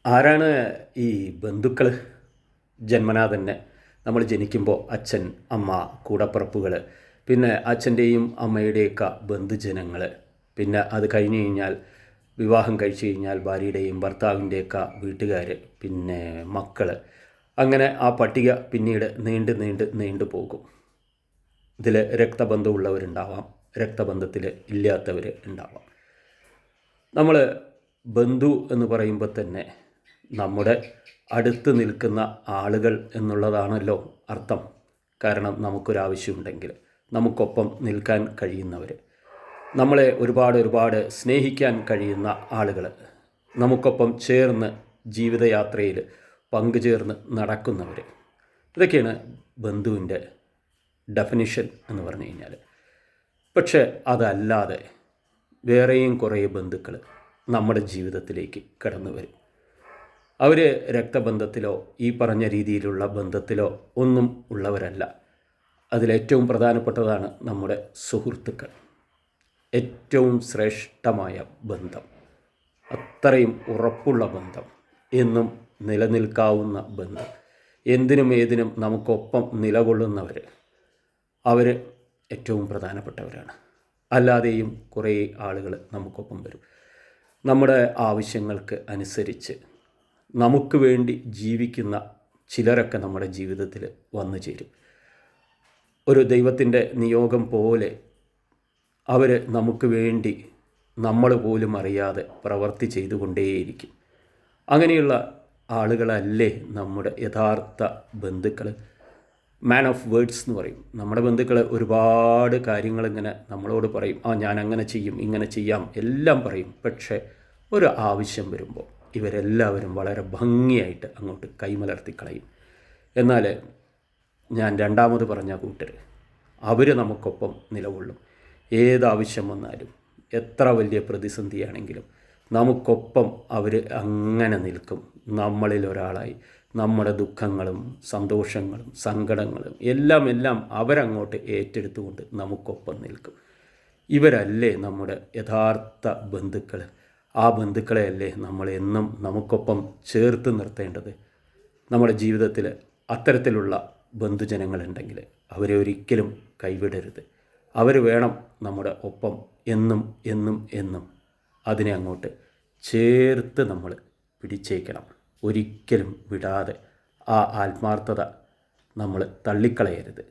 ആരാണ് ഈ ബന്ധുക്കൾ? ജന്മനാ തന്നെ നമ്മൾ ജനിക്കുമ്പോൾ അച്ഛൻ, അമ്മ, കൂടപ്പിറപ്പുകൾ, പിന്നെ അച്ഛൻ്റെയും അമ്മയുടെയൊക്കെ ബന്ധുജനങ്ങൾ, പിന്നെ അത് കഴിഞ്ഞ് കഴിഞ്ഞാൽ വിവാഹം കഴിച്ചു കഴിഞ്ഞാൽ ഭാര്യയുടെയും ഭർത്താവിൻ്റെയൊക്കെ വീട്ടുകാർ, പിന്നെ മക്കൾ, അങ്ങനെ ആ പട്ടിക പിന്നീട് നീണ്ടു പോകും. ഇതിൽ രക്തബന്ധമുള്ളവരുണ്ടാവാം, രക്തബന്ധത്തിൽ ഇല്ലാത്തവർ ഉണ്ടാവാം. നമ്മൾ ബന്ധു എന്ന് പറയുമ്പോൾ തന്നെ നമ്മുടെ അടുത്ത് നിൽക്കുന്ന ആളുകൾ എന്നുള്ളതാണല്ലോ അർത്ഥം. കാരണം നമുക്കൊരാവശ്യമുണ്ടെങ്കിൽ നമുക്കൊപ്പം നിൽക്കാൻ കഴിയുന്നവർ, നമ്മളെ ഒരുപാട് സ്നേഹിക്കാൻ കഴിയുന്ന ആളുകൾ, നമുക്കൊപ്പം ചേർന്ന് ജീവിതയാത്രയിൽ പങ്കുചേർന്ന് നടക്കുന്നവർ, ഇതൊക്കെയാണ് ബന്ധുവിൻ്റെ ഡെഫിനിഷൻ എന്ന് പറഞ്ഞു കഴിഞ്ഞാൽ. പക്ഷേ അതല്ലാതെ വേറെയും കുറേ ബന്ധുക്കൾ നമ്മുടെ ജീവിതത്തിലേക്ക് കടന്നു വരും. അവർ രക്തബന്ധത്തിലോ ഈ പറഞ്ഞ രീതിയിലുള്ള ബന്ധത്തിലോ ഒന്നും ഉള്ളവരല്ല. അതിലേറ്റവും പ്രധാനപ്പെട്ടതാണ് നമ്മുടെ സുഹൃത്തുക്കൾ. ഏറ്റവും ശ്രേഷ്ഠമായ ബന്ധം, അത്രയും ഉറപ്പുള്ള ബന്ധം, എന്നും നിലനിൽക്കാവുന്ന ബന്ധം, എന്തിനും ഏതിനും നമുക്കൊപ്പം നിലകൊള്ളുന്നവർ, അവർ ഏറ്റവും പ്രധാനപ്പെട്ടവരാണ്. അല്ലാതെയും കുറേ ആളുകൾ നമുക്കൊപ്പം വരും. നമ്മുടെ ആവശ്യങ്ങൾക്ക് അനുസരിച്ച് നമുക്ക് വേണ്ടി ജീവിക്കുന്ന ചിലരൊക്കെ നമ്മുടെ ജീവിതത്തിൽ വന്നു ചേരും. ഒരു ദൈവത്തിൻ്റെ നിയോഗം പോലെ അവർ നമുക്ക് വേണ്ടി നമ്മൾ പോലും അറിയാതെ പ്രവൃത്തി ചെയ്തുകൊണ്ടേയിരിക്കും. അങ്ങനെയുള്ള ആളുകളല്ലേ നമ്മുടെ യഥാർത്ഥ ബന്ധുക്കൾ. മാൻ ഓഫ് വേർഡ്സ് എന്ന് പറയും. നമ്മുടെ ബന്ധുക്കൾ ഒരുപാട് കാര്യങ്ങളിങ്ങനെ നമ്മളോട് പറയും, ഞാൻ അങ്ങനെ ചെയ്യും, ഇങ്ങനെ ചെയ്യാം, എല്ലാം പറയും. പക്ഷേ ഒരു ആവശ്യം വരുമ്പോൾ ഇവരെല്ലാവരും വളരെ ഭംഗിയായിട്ട് അങ്ങോട്ട് കൈമലർത്തിക്കളയും. എന്നാൽ ഞാൻ രണ്ടാമത് പറഞ്ഞ കൂട്ടർ, അവർ നമുക്കൊപ്പം നിലകൊള്ളും. ഏതാവശ്യം വന്നാലും എത്ര വലിയ പ്രതിസന്ധിയാണെങ്കിലും നമുക്കൊപ്പം അവർ അങ്ങനെ നിൽക്കും. നമ്മളിൽ ഒരാളായി നമ്മുടെ ദുഃഖങ്ങളും സന്തോഷങ്ങളും സങ്കടങ്ങളും എല്ലാം അവരങ്ങോട്ട് ഏറ്റെടുത്തുകൊണ്ട് നമുക്കൊപ്പം നിൽക്കും. ഇവരല്ലേ നമ്മുടെ യഥാർത്ഥ ബന്ധുക്കൾ. ആ ബന്ധുക്കളെയല്ലേ നമ്മൾ എന്നും നമുക്കൊപ്പം ചേർത്ത് നിർത്തേണ്ടത്. നമ്മുടെ ജീവിതത്തിൽ അത്തരത്തിലുള്ള ബന്ധുജനങ്ങളുണ്ടെങ്കിൽ അവരെ ഒരിക്കലും കൈവിടരുത്. അവർ വേണം നമ്മുടെ ഒപ്പം എന്നും. അതിനെ അങ്ങോട്ട് ചേർത്ത് നമ്മൾ പിടിച്ചേക്കണം. ഒരിക്കലും വിടാതെ ആ ആത്മാർത്ഥത നമ്മൾ തള്ളിക്കളയരുത്.